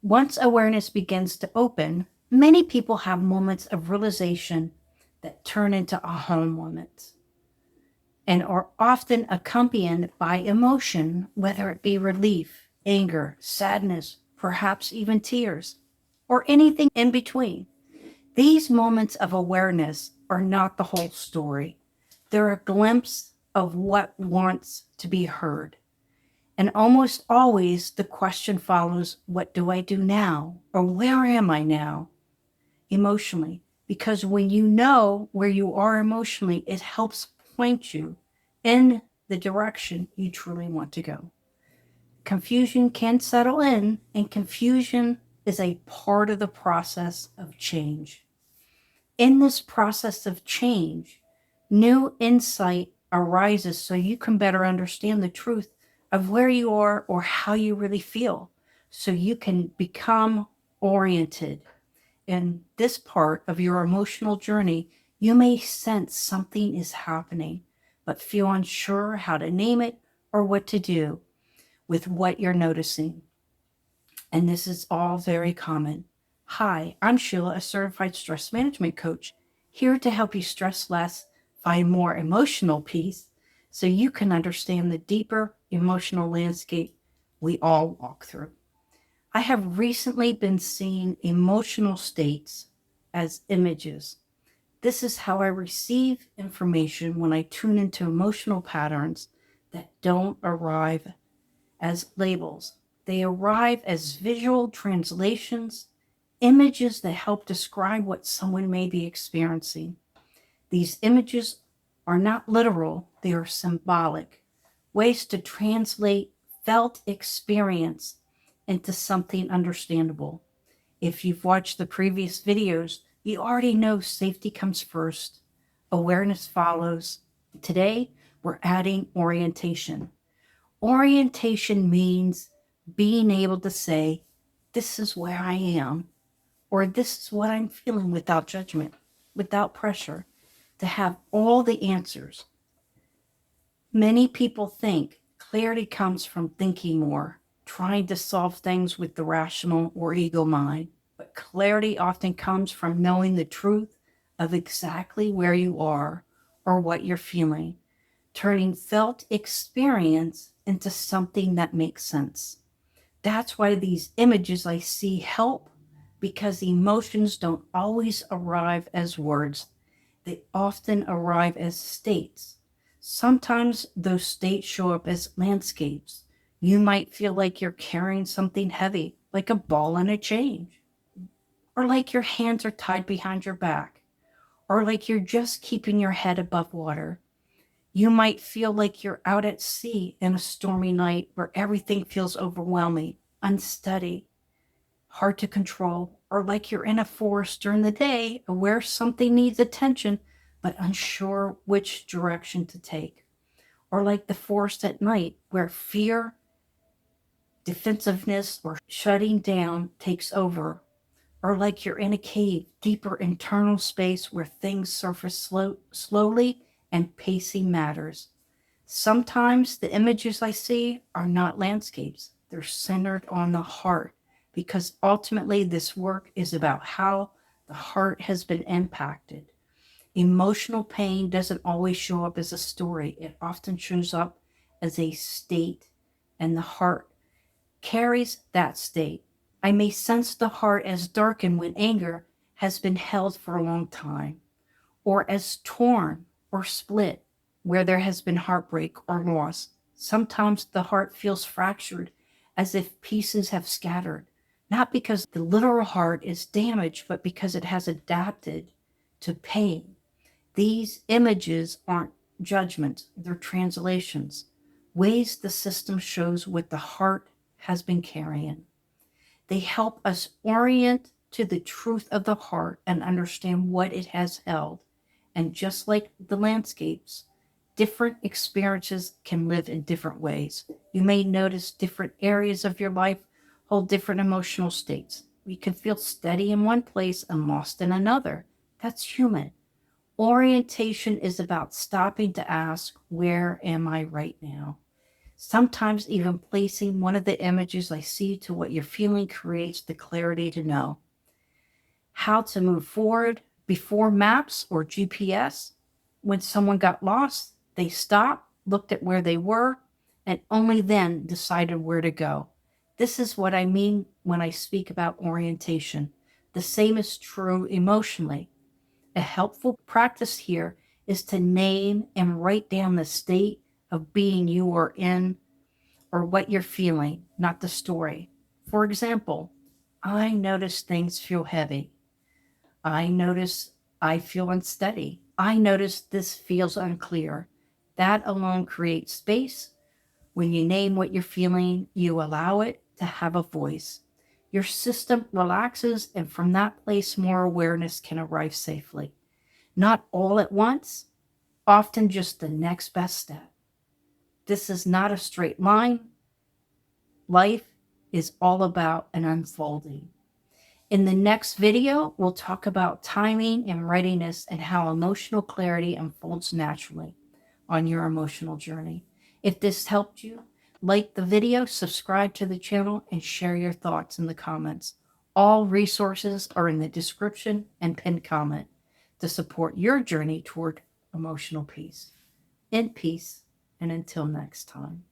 Once awareness begins to open, many people have moments of realization that turn into aha moments and are often accompanied by emotion, whether it be relief, anger, sadness, perhaps even tears, or anything in between. These moments of awareness are not the whole story. They're a glimpse of what wants to be heard. And almost always the question follows, what do I do now? Or where am I now emotionally? Because when you know where you are emotionally, it helps point you in the direction you truly want to go. Confusion can settle in, and confusion is a part of the process of change. In this process of change, new insight arises so you can better understand the truth of where you are or how you really feel, so you can become oriented. In this part of your emotional journey, you may sense something is happening, but feel unsure how to name it or what to do with what you're noticing. And this is all very common. Hi, I'm Sheila, a certified stress management coach, here to help you stress less, find more emotional peace, so you can understand the deeper emotional landscape we all walk through. I have recently been seeing emotional states as images. This is how I receive information when I tune into emotional patterns that don't arrive as labels. They arrive as visual translations, images that help describe what someone may be experiencing. These images are not literal, they are symbolic, ways to translate felt experience into something understandable. If you've watched the previous videos, you already know safety comes first, awareness follows. Today, we're adding orientation. Orientation means being able to say, this is where I am, or this is what I'm feeling without judgment, without pressure, to have all the answers. Many people think clarity comes from thinking more, trying to solve things with the rational or ego mind, but clarity often comes from knowing the truth of exactly where you are or what you're feeling, turning felt experience into something that makes sense. That's why these images I see help, because emotions don't always arrive as words. They often arrive as states. Sometimes those states show up as landscapes. You might feel like you're carrying something heavy, like a ball and a chain, or like your hands are tied behind your back, or like you're just keeping your head above water. You might feel like you're out at sea in a stormy night where everything feels overwhelming, unsteady, hard to control, or like you're in a forest during the day where something needs attention but unsure which direction to take, or like the forest at night where fear, defensiveness, or shutting down takes over, or like you're in a cave, deeper internal space where things surface slowly and pacing matters. Sometimes the images I see are not landscapes, they're centered on the heart, because ultimately this work is about how the heart has been impacted. Emotional pain doesn't always show up as a story, it often shows up as a state, and the heart carries that state. I may sense the heart as darkened when anger has been held for a long time, or as torn or split where there has been heartbreak or loss. Sometimes the heart feels fractured, as if pieces have scattered, not because the literal heart is damaged, but because it has adapted to pain. These images aren't judgments, they're translations, ways the system shows what the heart has been carrying. They help us orient to the truth of the heart and understand what it has held. And just like the landscapes, different experiences can live in different ways. You may notice different areas of your life hold different emotional states. You can feel steady in one place and lost in another. That's human. Orientation is about stopping to ask, where am I right now? Sometimes even placing one of the images I see to what you're feeling creates the clarity to know how to move forward. Before maps or GPS, when someone got lost, they stopped, looked at where they were, and only then decided where to go. This is what I mean when I speak about orientation. The same is true emotionally. A helpful practice here is to name and write down the state of being you are in or what you're feeling, not the story. For example, I notice things feel heavy. I notice I feel unsteady. I notice this feels unclear. That alone creates space. When you name what you're feeling, you allow it to have a voice. Your system relaxes, and from that place, more awareness can arrive safely. Not all at once, often just the next best step. This is not a straight line. Life is all about an unfolding. In the next video, we'll talk about timing and readiness and how emotional clarity unfolds naturally on your emotional journey. If this helped you, like the video, subscribe to the channel, and share your thoughts in the comments. All resources are in the description and pinned comment to support your journey toward emotional peace. In peace, and until next time.